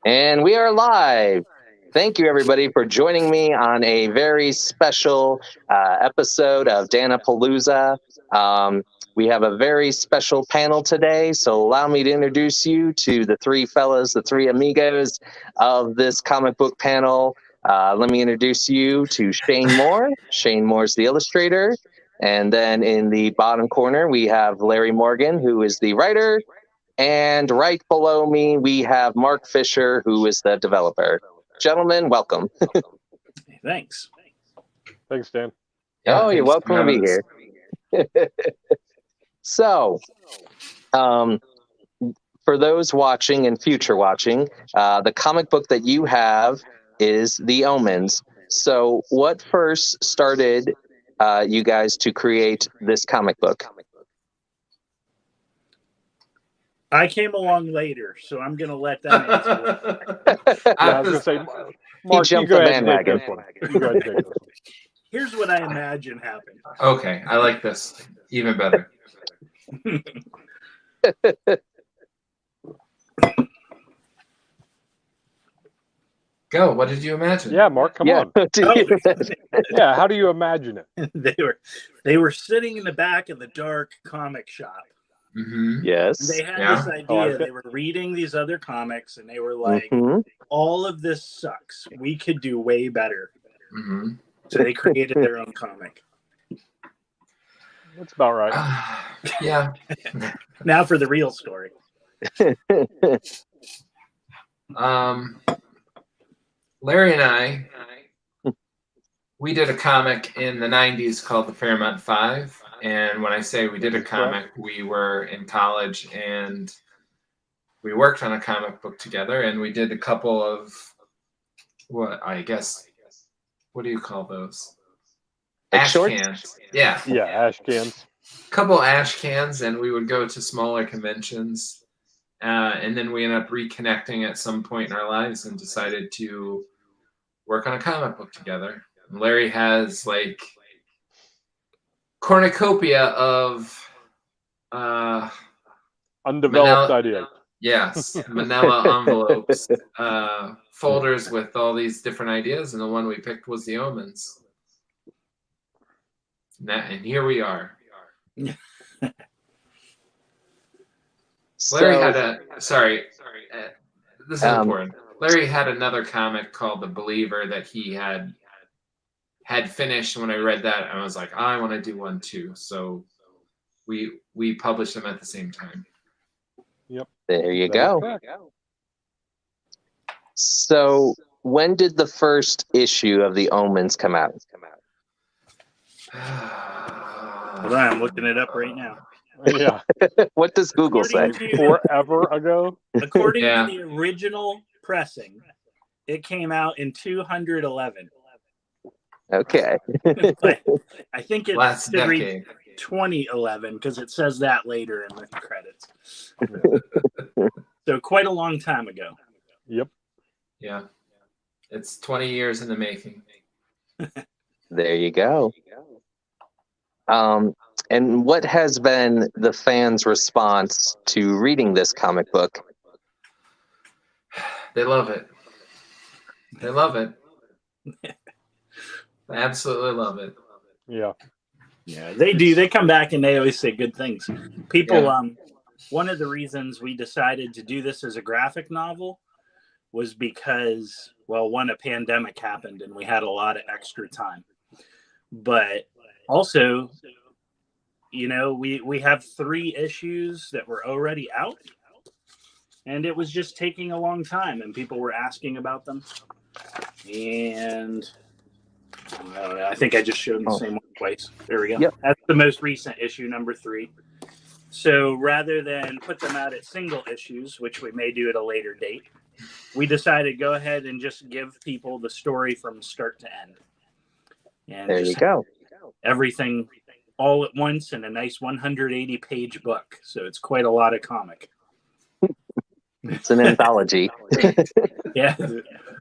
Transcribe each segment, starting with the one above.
And we are live. Thank you, everybody, for joining me on a very special episode of Dan-A-Plooza. We have a very special panel today, so allow me to introduce you to the three fellas, the three amigos of this comic book panel. Let me introduce you to Shane Moore. Shane Moore's the illustrator. And then in the bottom corner, we have Larry Morgan, who is the writer. And right below me, we have Mark Fisher, who is the developer. Gentlemen, welcome. Thanks. Thanks, Dan. Yeah, you're welcome to be here. So, for those watching and future watching, the comic book that you have is The Omens. So, what first started you guys to create this comic book? I came along later, so I'm going to let them answer. I was going to say, Mark, he you go ahead and take bandwagon. this one. You go ahead and take this one. Here's what I imagine happened. Okay, I like this. Even better. Go. What did you imagine? Yeah, Mark, come on. Oh, Yeah, how do you imagine it? they were sitting in the back of the dark comic shop. Mm-hmm. Yes. They had Yeah. this idea. They were reading these other comics, and they were like, Mhm. all of this sucks. We could do way better. Mm-hmm. So they created their own comic. That's about right. Yeah. Now for the real story. Larry and I, we did a comic in the 90s called The Fairmont 5. And when I say we did a comic, we were in college and we worked on a comic book together, and we did a couple of what do you call those? Like Ash shorts? cans. Yeah. Yeah, ash cans. Couple ash cans, and we would go to smaller conventions. And then we ended up reconnecting at some point in our lives and decided to work on a comic book together. And Larry has like cornucopia of Undeveloped ideas. Yes, manila envelopes, folders with all these different ideas, and the one we picked was The Omens. And here we are. Larry had this is important. Larry had another comic called The Believer that he had finished. When I read that, I was like, I want to do one too. So we published them at the same time. Yep. There you go. So, when did the first issue of The Omens come out? Hold on, I'm looking it up right now. Yeah. What does Google say? Forever ago? According to the original pressing, it came out in 211. Okay. But I think it's Last decade. 2011 because it says that later in the credits. So quite a long time ago. Yep. Yeah. It's 20 years in the making. There you go. And what has been the fans' response to reading this comic book? They love it. They love it. They absolutely love it. Yeah. Yeah, they do. They come back and they always say good things. People, one of the reasons we decided to do this as a graphic novel was because, well, one, a pandemic happened and we had a lot of extra time. But also, you know, we have 3 issues that were already out, and it was just taking a long time, and people were asking about them. And I think I just showed them the same one twice. There we go. Yep. That's the most recent issue, number 3. So rather than put them out at single issues, which we may do at a later date, we decided to go ahead and just give people the story from start to end. And There you go. Everything all at once in a nice 180-page book. So it's quite a lot of comic. It's an anthology. Yeah.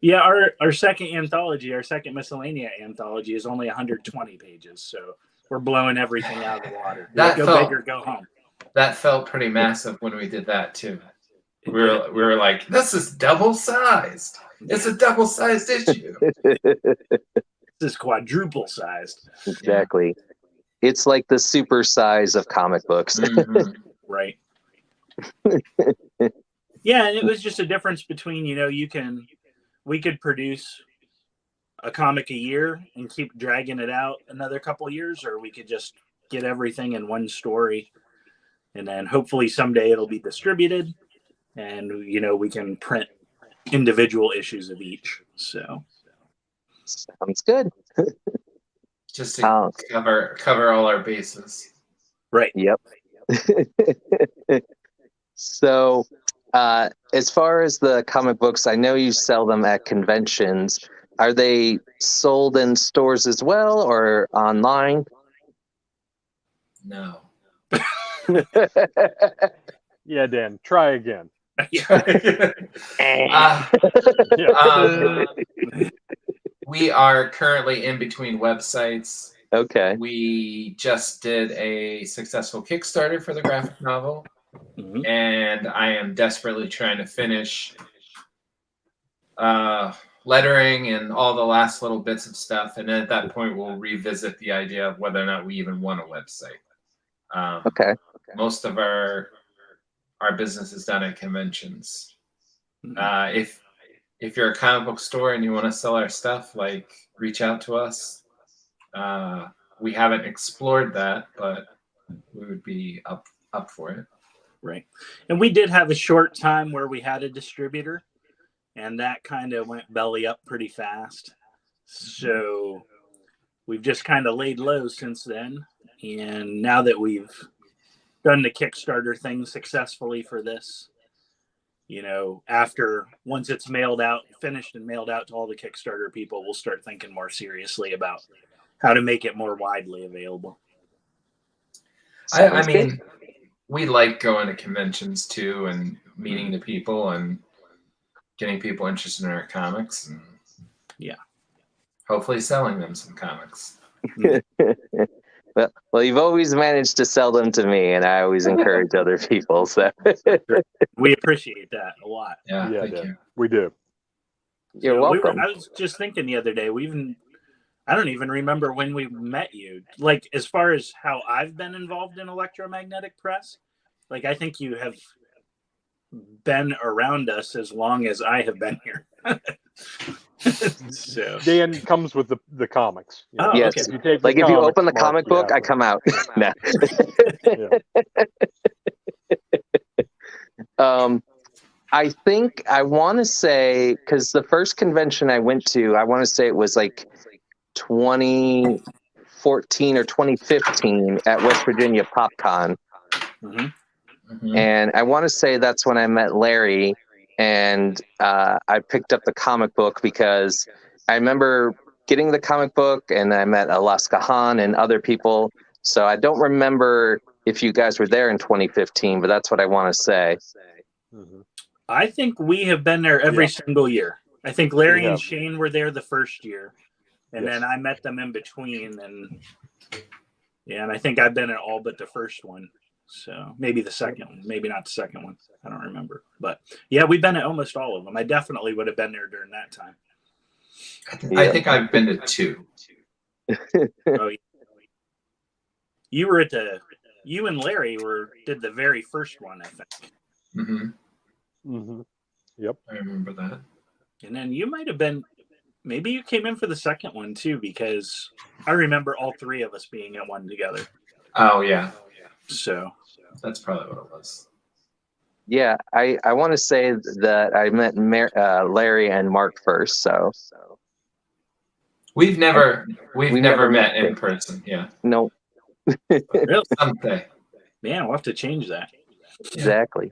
Yeah, our second anthology, our second Miscellanea anthology is only 120 pages. So we're blowing everything out of the water. Go big or go home. That felt pretty massive when we did that too. We were like, this is double-sized. It's a double-sized issue. This is quadruple sized. Exactly. Yeah. It's like the super size of comic books. Mm-hmm. Right. Yeah, and it was just a difference between, we could produce a comic a year and keep dragging it out another couple years, or we could just get everything in one story, and then hopefully someday it'll be distributed, and we can print individual issues of each. So sounds good. Just to cover all our bases. Right. Yep. So as far as the comic books, I know you sell them at conventions. Are they sold in stores as well or online? No. Yeah, Dan, try again. We are currently in between websites. Okay. We just did a successful Kickstarter for the graphic novel, and I am desperately trying to finish lettering and all the last little bits of stuff. And then at that point, we'll revisit the idea of whether or not we even want a website. Okay. Most of our business is done at conventions. If you're a comic book store and you want to sell our stuff, like, reach out to us. We haven't explored that, but we would be up for it. Right. And we did have a short time where we had a distributor, and that kind of went belly up pretty fast. So we've just kind of laid low since then. And now that we've done the Kickstarter thing successfully for this, once it's finished and mailed out to all the Kickstarter people, we'll start thinking more seriously about how to make it more widely available. I mean, we like going to conventions too and meeting the people and getting people interested in our comics, and hopefully selling them some comics. Well, you've always managed to sell them to me, and I always encourage other people. So we appreciate that a lot. Yeah, thank you. We do. You're welcome. I was just thinking the other day, I don't even remember when we met you. Like, as far as how I've been involved in electromagnetic press, like, I think you have been around us as long as I have been here. So Dan comes with the comics. Oh, yes. okay. If you open the comic book, I come out. No. I think I want to say, because the first convention I went to, I want to say it was like 2014 or 2015 at West Virginia PopCon. And I want to say that's when I met Larry, and I picked up the comic book because I remember getting the comic book, and I met Alaska Han and other people. So I don't remember if you guys were there in 2015, but that's what I want to say. I think we have been there every single year. I think Larry and Shane were there the first year, and then I met them in between, and I think I've been at all but the first one. So maybe the second one, maybe not the second one. I don't remember, but we've been at almost all of them. I definitely would have been there during that time. I think I've been to 2. Oh, you were you and Larry did the very first one, I think. Yep. I remember that. And then you might have been, maybe you came in for the second one too, because I remember all three of us being at one together. Oh, yeah. So that's probably what it was. Yeah, I want to say that I met Larry and Mark first. So we've never met in person. Yeah. No. Really? Someday. Man, we'll have to change that. Exactly.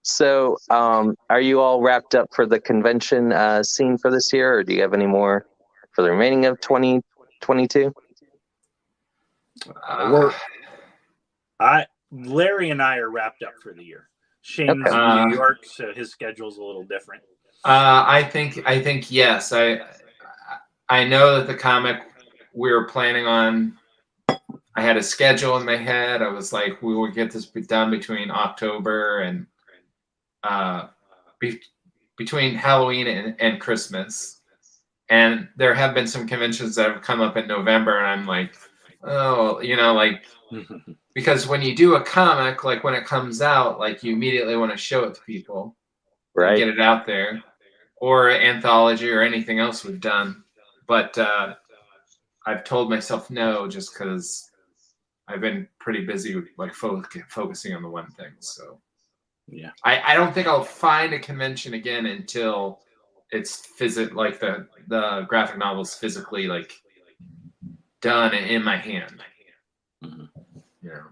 So, are you all wrapped up for the convention scene for this year, or do you have any more for the remaining of 2022? Larry and I are wrapped up for the year. Shane's in New York, so his schedule's a little different. I think yes. I know that the comic we were planning on I had a schedule in my head. I was like, we will get this done between October and between Halloween and Christmas. And there have been some conventions that have come up in November, and I'm like, oh, like, because when you do a comic, like when it comes out, like you immediately want to show it to people, Right. and get it out there, or anthology or anything else we've done. But I've told myself no, just because I've been pretty busy with like focusing on the one thing. So yeah, I don't think I'll find a convention again until it's like the graphic novel's physically like done and in my hand. Yeah.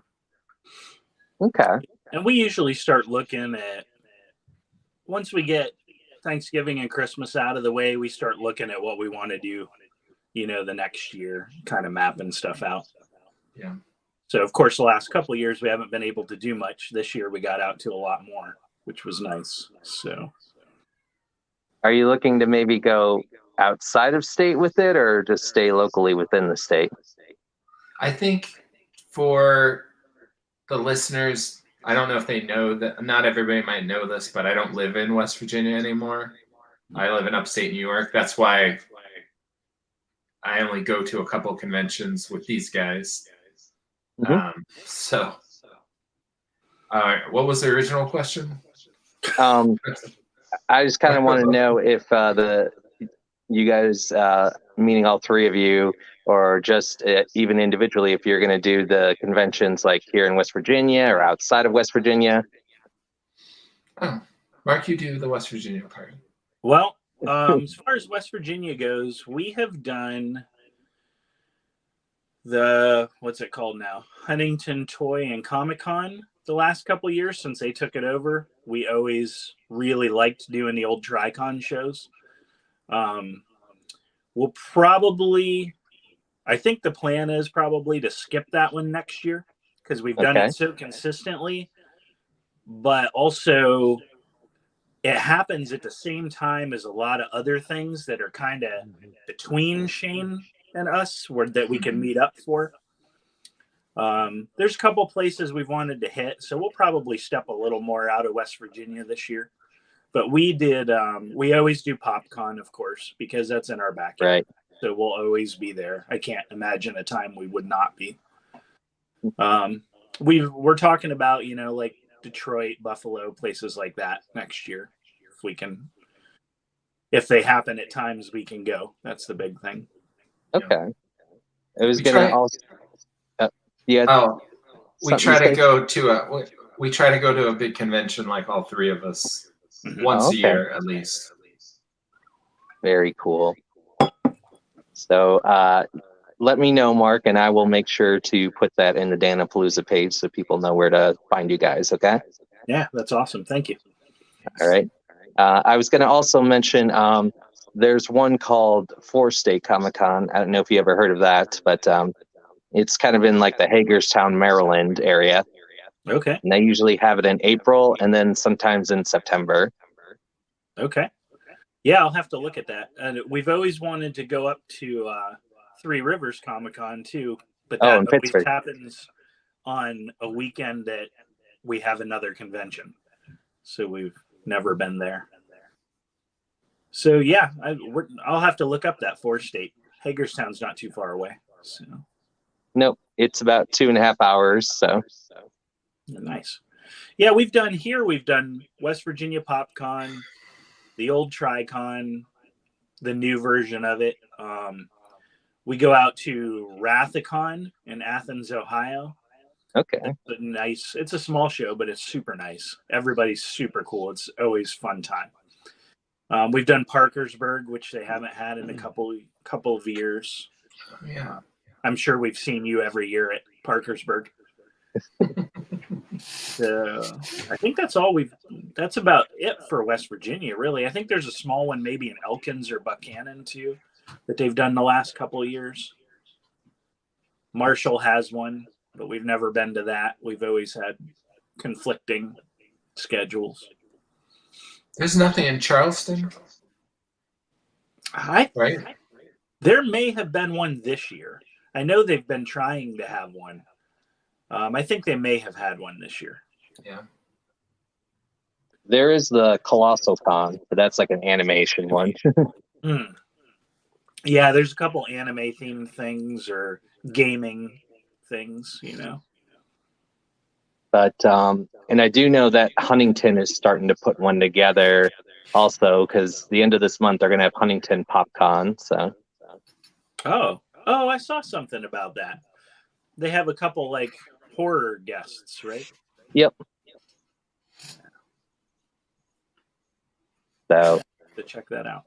Okay. And we usually start looking at, once we get Thanksgiving and Christmas out of the way, we start looking at what we want to do, the next year, kind of mapping stuff out. Yeah. So, of course, the last couple of years, we haven't been able to do much. This year, we got out to a lot more, which was nice. So, are you looking to maybe go outside of state with it, or just stay locally within the state? I think for the listeners, I don't know if they know that, not everybody might know this, but I don't live in West Virginia anymore. I live in upstate New York. That's why I only go to a couple conventions with these guys. Mm-hmm. So, what was the original question? I just kind of want to know if you guys, meaning all three of you, or just even individually, if you're going to do the conventions like here in West Virginia or outside of West Virginia. Oh, Mark, you do the West Virginia part. Well, as far as West Virginia goes, we have done the, what's it called now? Huntington Toy and Comic Con the last couple of years since they took it over. We always really liked doing the old Tri-Con shows. We'll probably, I think the plan is probably to skip that one next year because we've done it so consistently. But also, it happens at the same time as a lot of other things that are kind of between Shane and us that we can meet up for. There's a couple places we've wanted to hit, so we'll probably step a little more out of West Virginia this year. But we did, we always do PopCon, of course, because that's in our backyard. Right. So we'll always be there. I can't imagine a time we would not be. We're talking about, like Detroit, Buffalo, places like that next year. If we can, if they happen at times, we can go. That's the big thing. Okay. It was going to also, yeah. Oh, we try to go to a big convention, like all three of us, once a year at least. Very cool. So let me know, Mark, and I will make sure to put that in the Dan-A-Plooza page so people know where to find you guys, okay? Yeah, that's awesome. Thank you. All right. I was going to also mention there's one called Four State Comic-Con. I don't know if you ever heard of that, but it's kind of in like the Hagerstown, Maryland area. Okay. And they usually have it in April and then sometimes in September. Okay. Yeah, I'll have to look at that. And we've always wanted to go up to Three Rivers Comic-Con too, but that in always Pittsburgh happens on a weekend that we have another convention. So we've never been there. So yeah, I'll have to look up that Four State. Hagerstown's not too far away. So. Nope, it's about 2.5 hours. So nice. Yeah, we've done West Virginia PopCon, the old Tri-Con, the new version of it. We go out to Rathacon in Athens, Ohio. Okay. It's a small show, but it's super nice. Everybody's super cool. It's always fun time. We've done Parkersburg, which they haven't had in a couple of years. Yeah. I'm sure we've seen you every year at Parkersburg. I think that's about it for West Virginia, really. I think there's a small one maybe in Elkins or Buchanan too that they've done the last couple of years. Marshall has one, but we've never been to that. We've always had conflicting schedules. There's nothing in Charleston, right? There may have been one this year. I know they've been trying to have one. I think they may have had one this year. Yeah. There is the Colossal Con, but that's like an animation one. Yeah, there's a couple anime themed things or gaming things, you know. But and I do know that Huntington is starting to put one together also, because the end of this month they're going to have Huntington PopCon. So Oh, I saw something about that. They have a couple like horror guests, right? Yep. So To check that out.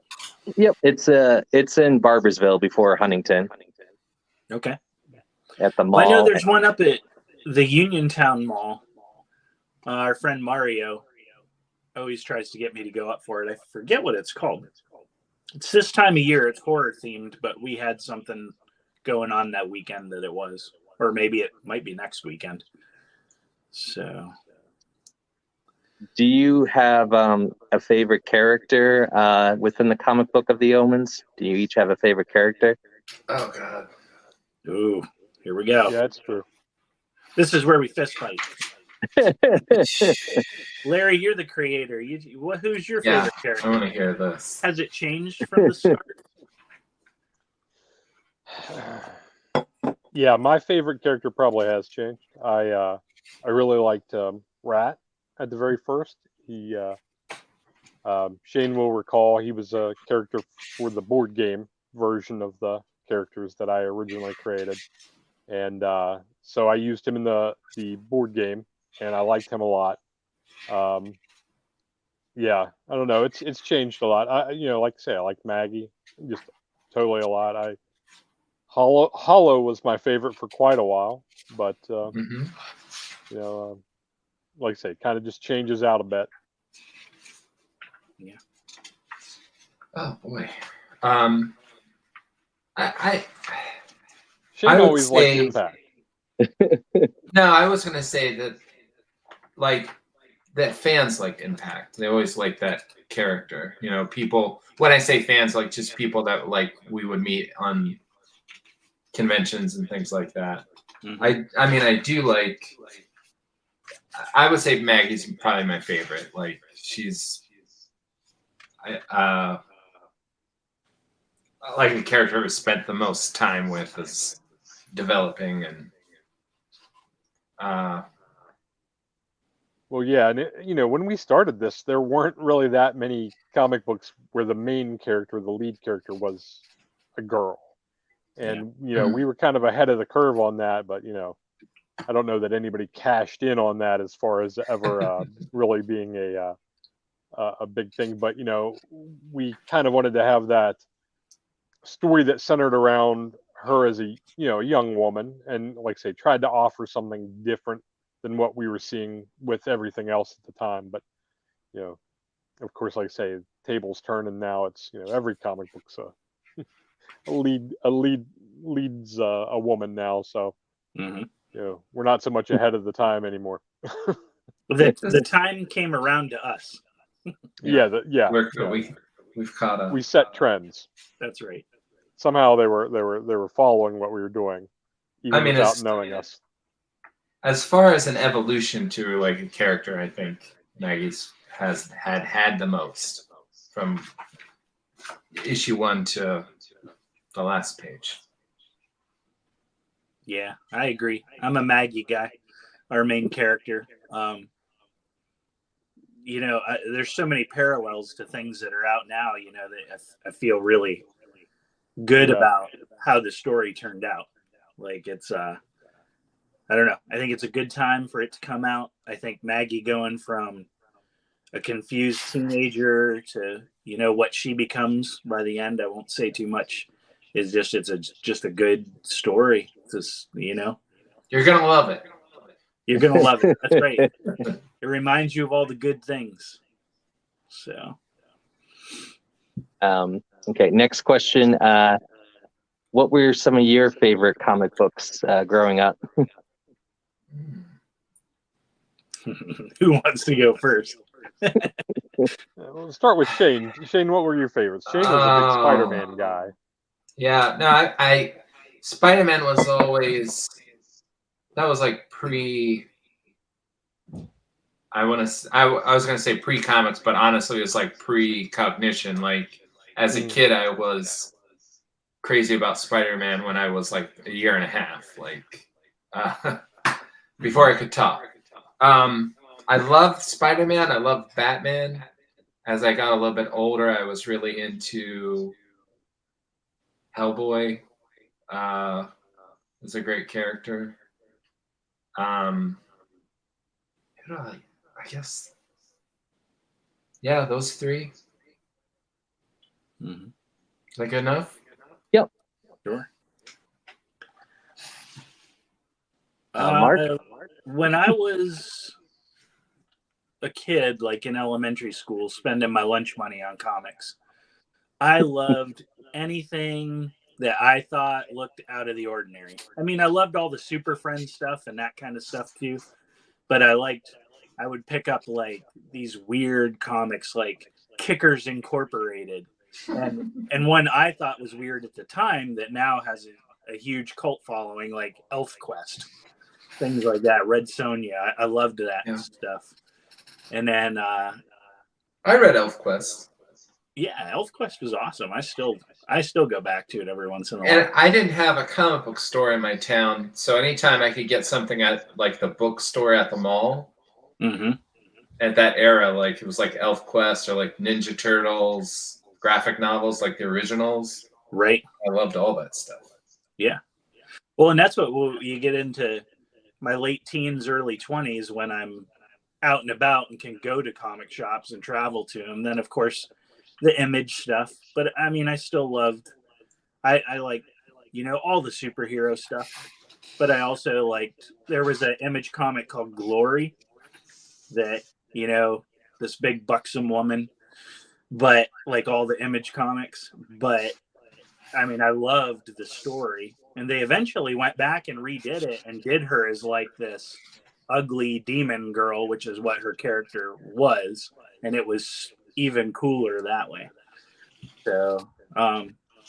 yep, it's in Barbersville before Huntington Okay. at the mall. Well, I know there's one up at the Uniontown Mall. Our friend Mario always tries to get me to go up for it. I forget what it's called. It's this time of year. It's horror themed, but we had something going on that weekend that it was, or maybe it might be next weekend. So, do you have a favorite character within the comic book of the Omens? Do you each have a favorite character? Oh God. ooh, here we go. Yeah, it's true. This is where we fist fight. Larry, you're the creator. Who's your favorite character? I want to hear this. Has it changed from the start? Yeah, my favorite character probably has changed. I really liked Rat at the very first. He Shane will recall he was a character for the board game version of the characters that I originally created, and so I used him in the board game, and I liked him a lot. Yeah, I don't know. It's changed a lot. Like I say, I like Maggie just totally a lot. Hollow was my favorite for quite a while, but like I say, kind of just changes out a bit. Yeah. Oh boy. Shane I would always liked say- Impact. No, I was gonna say that, like, that fans like Impact. They always like that character. You know, people. When I say fans, like just people that like we would meet on conventions and things like that. Mhm. I mean, I do like. I would say Maggie's probably my favorite. Like, she's. I like the character I've spent the most time with is developing and. Well, yeah, and when we started this, there weren't really that many comic books where the main character, the lead character, was a girl, and we were kind of ahead of the curve on that. But I don't know that anybody cashed in on that as far as ever really being a big thing. But we kind of wanted to have that story that centered around her as a young woman, and like I say, tried to offer something different than what we were seeing with everything else at the time. But of course, like I say, tables turn, and now it's every comic book's leads a woman now. So we're not so much ahead of the time anymore. The time came around to us. We've caught up. We set trends. That's right. Somehow they were following what we were doing, even without knowing us. As far as an evolution to like a character, I think Maggie's has had the most from issue 1 to the last page. Yeah, I agree. I'm a Maggie guy, our main character. There's so many parallels to things that are out now, that I feel really good about how the story turned out. Like, it's I don't know. I think it's a good time for it to come out. I think Maggie going from a confused teenager to, what she becomes by the end, I won't say too much, is just a good story. It's just, You're going to love it. You're going to love it. That's right. It reminds you of all the good things. So. Okay, next question. What were some of your favorite comic books growing up? Who wants to go first? We'll start with Shane. Shane, what were your favorites? Shane was a big Spider-Man guy. Yeah, no, Spider-Man was always, that was like I was gonna say pre-comics, but honestly, it was like pre-cognition. Like as a kid, I was crazy about Spider-Man when I was like a year and a half, like before I could talk. I loved Spider-Man. I loved Batman. As I got a little bit older, I was really into Hellboy. Was a great character. Who do I guess. Yeah, those three. Mm-hmm. Is that good enough? Yep. Sure. Mark? When I was a kid, like in elementary school, spending my lunch money on comics, I loved anything that I thought looked out of the ordinary. I mean, I loved all the Super Friends stuff and that kind of stuff too, but I would pick up like these weird comics like Kickers Incorporated, and one I thought was weird at the time that now has a huge cult following, like Elf Quest, things like that. Red Sonja, I loved that stuff. And then I read Elf Quest. Yeah, Elf Quest was awesome. I still go back to it every once in a while. And I didn't have a comic book store in my town, so anytime I could get something at like the bookstore at the mall, at that era, like it was like Elf Quest or like Ninja Turtles, graphic novels, like the originals. Right. I loved all that stuff. Yeah. Well, and that's what you get into my late teens, early 20s when I'm out and about and can go to comic shops and travel to them. Then, of course, the Image stuff. But I mean, I still loved, I like, all the superhero stuff. But I also liked, there was an Image comic called Glory that, this big buxom woman, but like all the Image comics. But I mean, I loved the story. And they eventually went back and redid it and did her as like this ugly demon girl, which is what her character was. And it was even cooler that way. So,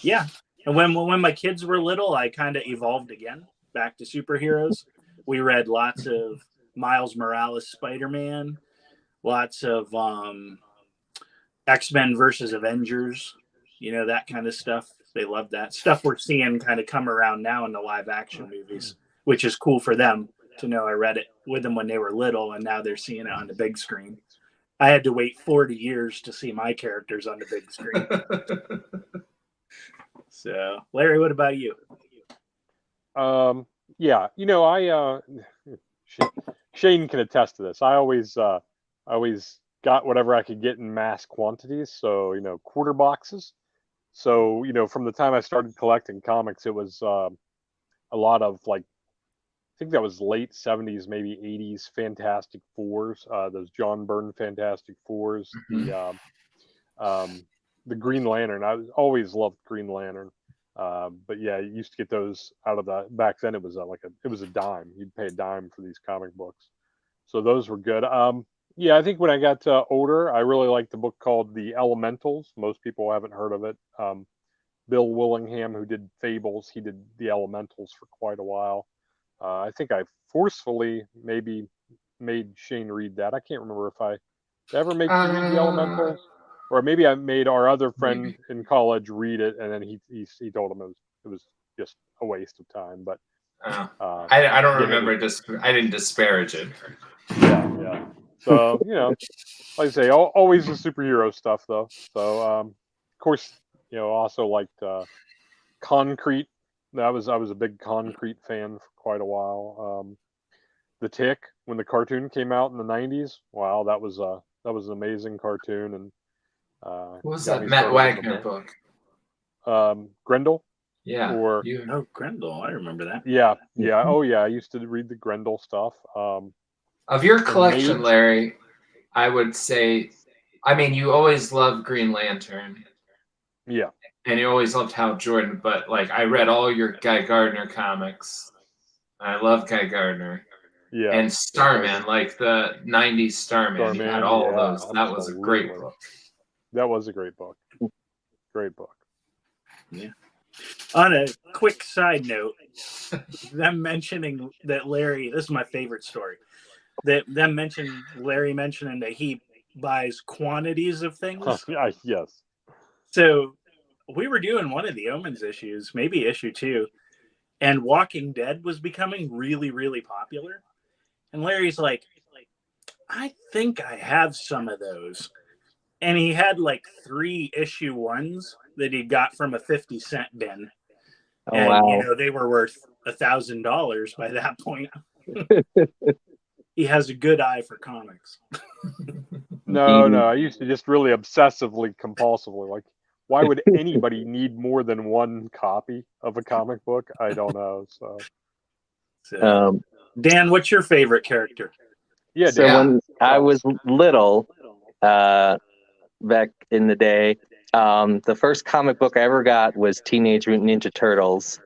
yeah. And when my kids were little, I kind of evolved again back to superheroes. We read lots of Miles Morales Spider-Man, lots of X-Men versus Avengers, that kind of stuff. They love that stuff. We're seeing kind of come around now in the live action movies, which is cool for them to know. I read it with them when they were little, and now they're seeing it on the big screen. I had to wait 40 years to see my characters on the big screen. So, Larry, what about you? Yeah, Shane can attest to this. I always got whatever I could get in mass quantities. So, quarter boxes. So, from the time I started collecting comics, it was a lot of like, I think that was late 70s, maybe 80s Fantastic Fours, those John Byrne Fantastic Fours, the Green Lantern. I always loved Green Lantern. But yeah, you used to get those out of back then it was it was a dime. You'd pay a dime for these comic books. So those were good. Yeah, I think when I got older, I really liked the book called The Elementals. Most people haven't heard of it. Bill Willingham, who did Fables, he did The Elementals for quite a while. I think I forcefully maybe made Shane read that. I can't remember if I ever make you read The Elementals, or maybe I made our other friend in college read it, and then he told him it was just a waste of time. But I don't remember. I didn't disparage it. Yeah. So like I say, always the superhero stuff though. So of course, also liked Concrete. I was a big Concrete fan for quite a while. The Tick, when the cartoon came out in the 90s, wow, that was an amazing cartoon. And what was that Matt Wagner book? Grendel. Yeah. Grendel. I remember that. Yeah. Oh yeah, I used to read the Grendel stuff. Of your collection, Larry, I would say, I mean, you always loved Green Lantern. Yeah. And you always loved Hal Jordan, but like I read all your Guy Gardner comics. I love Guy Gardner. Yeah. And Starman, like the 90s Starman. You had all of those. That was a great book. That was a great book. Great book. Yeah. On a quick side note, them mentioning that Larry, this is my favorite story. Larry mentioning that he buys quantities of things. Yes. So we were doing one of the Omens issues, maybe issue 2, and Walking Dead was becoming really, really popular. And Larry's like, I think I have some of those. And he had like 3 issue 1s that he got from a 50-cent bin. Oh, And, wow. they were worth $1,000 by that point. He has a good eye for comics. No, I used to just really obsessively, compulsively, like, why would anybody need more than one copy of a comic book? I don't know. So, Dan, what's your favorite character? Yeah. So when I was little, back in the day, the first comic book I ever got was Teenage Mutant Ninja Turtles,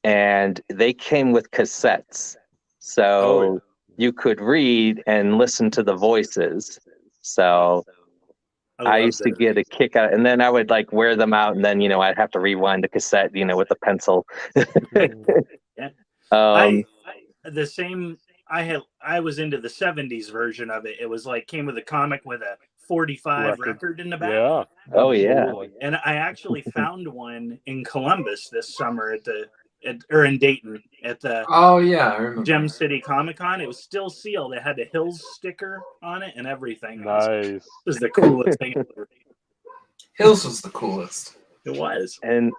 and they came with cassettes. So you could read and listen to the voices. So I used to get a kick out, and then I would like wear them out, and then I'd have to rewind the cassette, with the pencil. Yeah. The same. I was into the 70s version of it. It was like came with a comic with a 45 record in the back. Yeah. Oh yeah. And I actually found one in Columbus this summer or in Dayton at the I remember. Gem City Comic Con. It was still sealed. It had the Hills sticker on it and everything. Nice. It was the coolest thing ever. Hills was the coolest. It was. And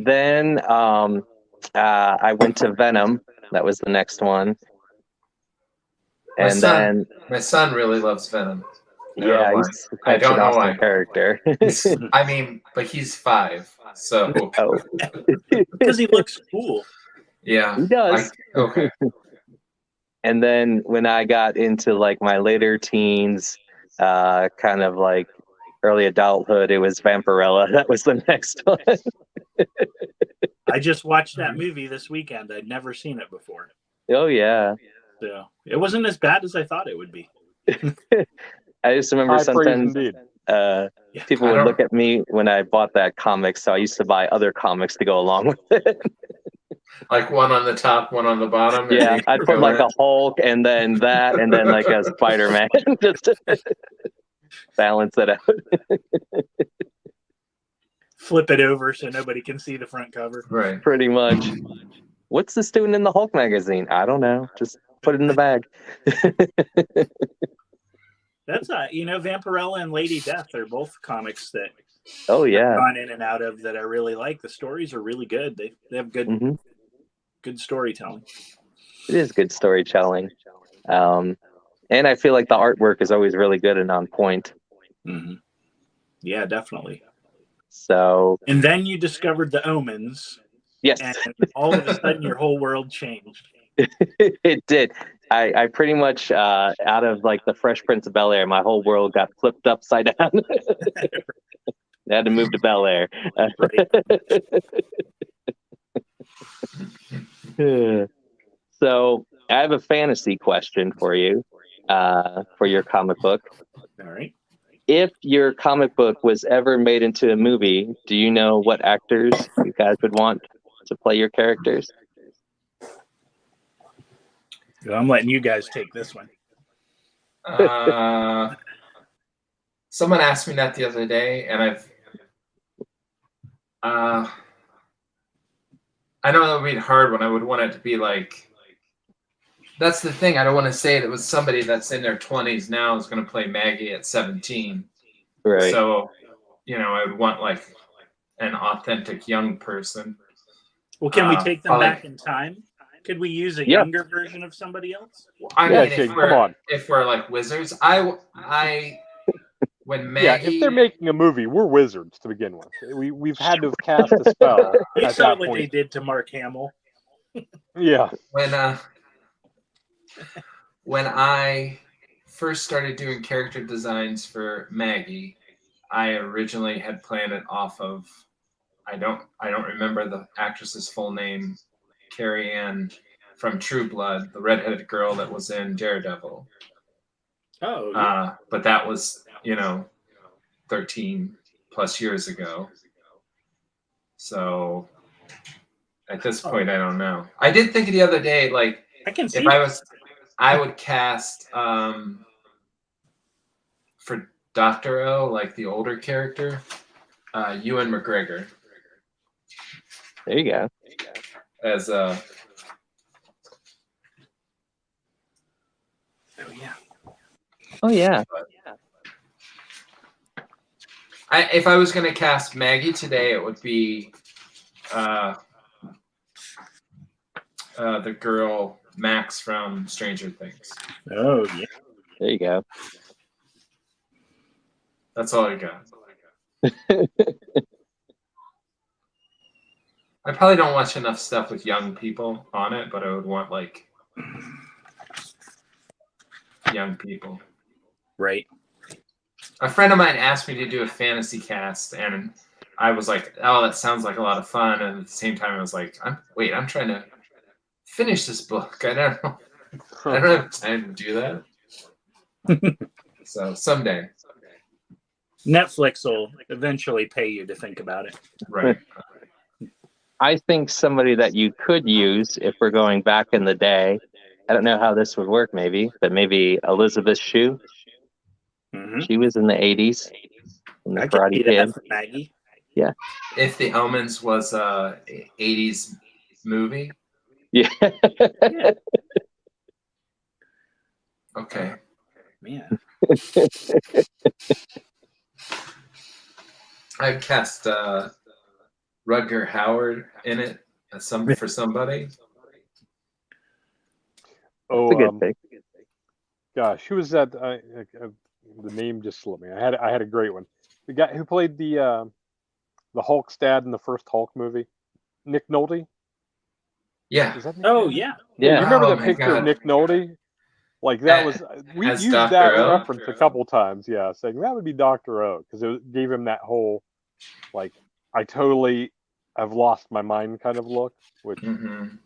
then I went to Venom. That was the next one. My son really loves Venom. Yeah, he's I don't know why. Character. I mean, but he's 5, so. Because he looks cool. Yeah, he does. Okay. And then when I got into like my later teens, kind of like early adulthood, it was Vampirella. That was the next one. I just watched that movie this weekend. I'd never seen it before. Oh yeah. So it wasn't as bad as I thought it would be. I just remember sometimes people would look at me when I bought that comic, so I used to buy other comics to go along with it. Like one on the top, one on the bottom. Yeah, I'd put like a Hulk and then that and then like a Spider-Man just to balance it out. Flip it over so nobody can see the front cover. Right. Pretty much. What's this doing in the Hulk magazine? I don't know. Just put it in the bag. That's Vampirella and Lady Death are both comics that I've gone in and out of that I really like. The stories are really good. They have good good storytelling. It is good storytelling. And I feel like the artwork is always really good and on point. Mm-hmm. Yeah, definitely. So. And then you discovered the Omens. Yes. And all of a sudden your whole world changed. It did. I pretty much, out of like the Fresh Prince of Bel-Air, my whole world got flipped upside down. I had to move to Bel-Air. So I have a fantasy question for you, for your comic book. All right. If your comic book was ever made into a movie, do you know what actors you guys would want to play your characters? I'm letting you guys take this one. Someone asked me that the other day, and I know that would be a hard one. I would want it to be like. That's the thing. I don't want to say it was somebody that's in their 20s now is going to play Maggie at 17. Right. So, I would want like an authentic young person. Well, can we take them back in time? Could we use a younger version of somebody else? I mean, if we're like wizards, when Maggie. If they're making a movie, we're wizards to begin with. We've had to cast a spell. You saw what they did to Mark Hamill. Yeah. When I first started doing character designs for Maggie, I originally had planned it off of I don't remember the actress's full name, Carrie Ann from True Blood, the redheaded girl that was in Daredevil. Oh. Yeah. But that was 13 plus years ago. So At this point, I don't know. I did think the other day, like, I can see. I would cast for Dr. O, like the older character, Ewan McGregor. There you go. As Oh yeah. Oh yeah. if I was gonna cast Maggie today, it would be the girl Max from Stranger Things. Oh yeah. There you go. That's all I got. I probably don't watch enough stuff with young people on it, but I would want like young people. Right. A friend of mine asked me to do a fantasy cast, and I was like, "Oh, that sounds like a lot of fun." And at the same time, I was like, "I'm trying to finish this book. I don't have time to do that." So someday, Netflix will eventually pay you to think about it. right? I think somebody that you could use if we're going back in the day. I don't know how this would work, but maybe Elizabeth Shue. Mm-hmm. She was in the 80s in the I can see Karate Kid. that for Maggie. Yeah. If The Omens was a 80s movie, Yeah. Yeah. okay. Man. I'd cast Rutger Hauer in it for somebody. That's a good pick. Gosh, who was that? The name just slipped me. I had a great one. The guy who played the Hulk's dad in the first Hulk movie, Nick Nolte. Yeah. Is that Nick Oh Nolte? yeah. Yeah. You remember Oh, that my picture God. of Nick Nolte? Like that was we as used Dr. that O? reference a couple times. Yeah, saying that would be Dr. O because it gave him that whole like I totally have lost my mind kind of look, which Mm-hmm.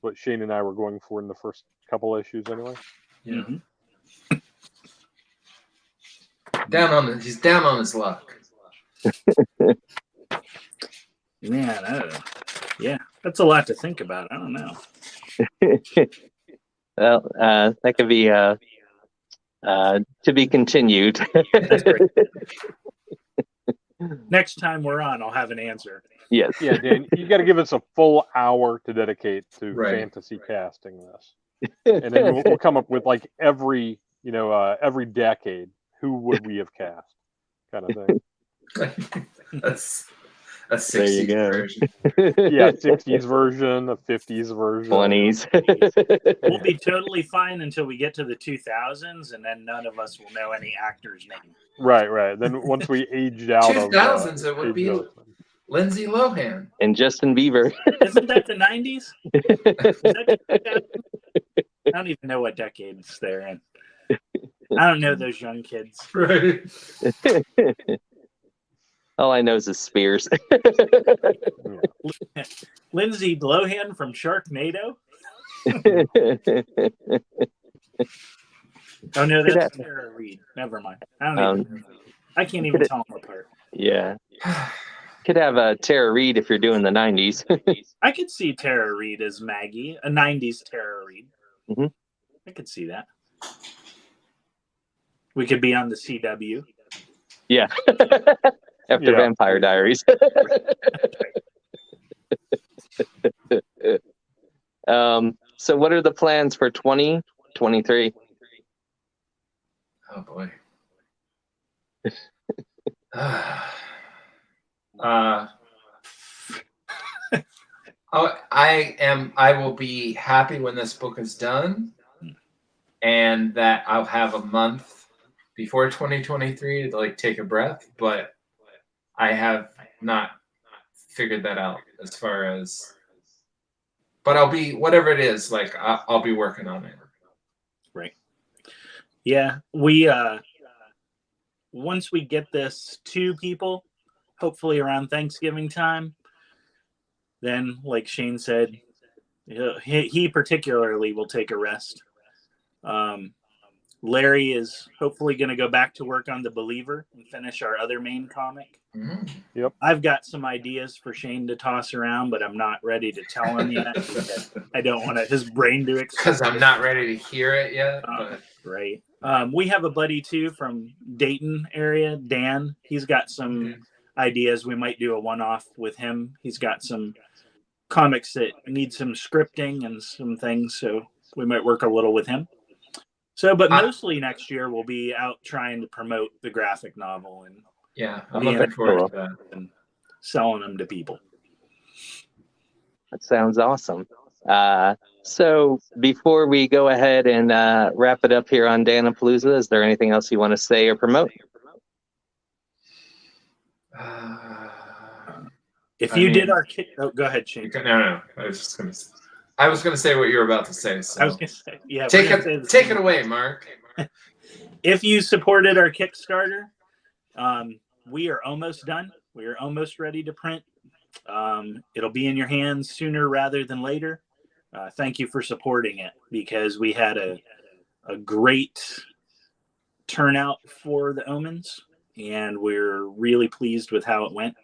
what Shane and I were going for in the first couple issues anyway. Yeah. Mm-hmm. He's down on his luck. Man, I don't know. Yeah, that's a lot to think about. I don't know. Well, that could be to be continued. That's great. Next time we're on, I'll have an answer. Yes. Yeah, Dan, you got to give us a full hour to dedicate to Right. fantasy casting this, and then we'll come up with like every decade who would we have cast, kind of thing. That's a There you 60s go. version. Yeah, 60s version, a 50s version, 20s. We'll be totally fine until we get to the 2000s, and then none of us will know any actor's name. Right. Then once we aged out of 2000s, it would aged be out. Lindsay Lohan. And Justin Bieber. Isn't that the 90s? Is that the 2000s? I don't even know what decades they're in. I don't know those young kids. Right. All I know is Spears. Lindsay Lohan from Sharknado? Oh no, that's Tara Reid. Never mind. I can't even tell them apart. Yeah. Could have Tara Reid if you're doing the 90s. I could see Tara Reid as Maggie, a 90s Tara Reid. Mm-hmm. I could see that. We could be on the CW. Yeah. After Vampire Diaries. So what are the plans for 2023? Oh boy. I will be happy when this book is done, and that I'll have a month before 2023 to like take a breath, but I have not figured that out as far as, but I'll be, whatever it is, like I'll be working on it. Right. Yeah. We, once we get this to people, hopefully around Thanksgiving time, then like Shane said, he particularly will take a rest. Larry is hopefully going to go back to work on The Believer and finish our other main comic. Mhm. Yep. I've got some ideas for Shane to toss around, but I'm not ready to tell him yet. Because I don't want his brain to explode. Because I'm not ready to hear it yet. But Right. We have a buddy too from Dayton area, Dan. He's got some ideas. We might do a one-off with him. He's got some comics that need some scripting and some things, so we might work a little with him. So, but mostly next year we'll be out trying to promote the graphic novel and yeah, I'm looking forward to that. and selling them to people. That sounds awesome. So before we go ahead and wrap it up here on Dan-A-Plooza, is there anything else you want to say or promote? If you did our kick, oh, go ahead, Shane. No. I was gonna say what you were about to say. So I was gonna say, yeah. take it away, Mark. If you supported our Kickstarter, we are almost done. We are almost ready to print. It'll be in your hands sooner rather than later. Thank you for supporting it, because we had a great turnout for the Omens, and we're really pleased with how it went.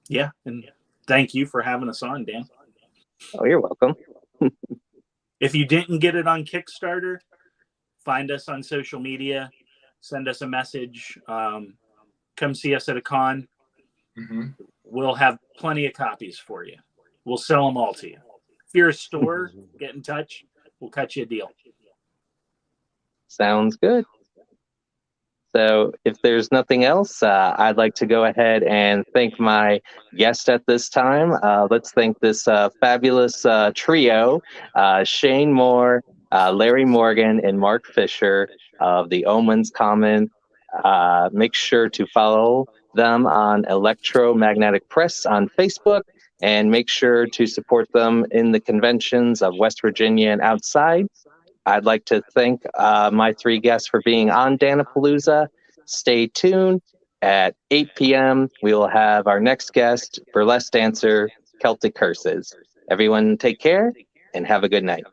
Yeah, and thank you for having us on, Dan. Oh, you're welcome. If you didn't get it on Kickstarter, find us on social media, send us a message, come see us at a con. Mm-hmm. We'll have plenty of copies for you. We'll sell them all to you. If you're a store, get in touch. We'll cut you a deal. Sounds good. So if there's nothing else, I'd like to go ahead and thank my guest at this time. Let's thank this fabulous trio, Shane Moore, Larry Morgan, and Mark Fisher of the Omens Common. Make sure to follow them on Electromagnetic Press on Facebook, and make sure to support them in the conventions of West Virginia and outside. I'd like to thank my three guests for being on Dan-A-Plooza. Stay tuned. At 8 p.m., we will have our next guest, burlesque dancer, Celtic Curses. Everyone take care and have a good night.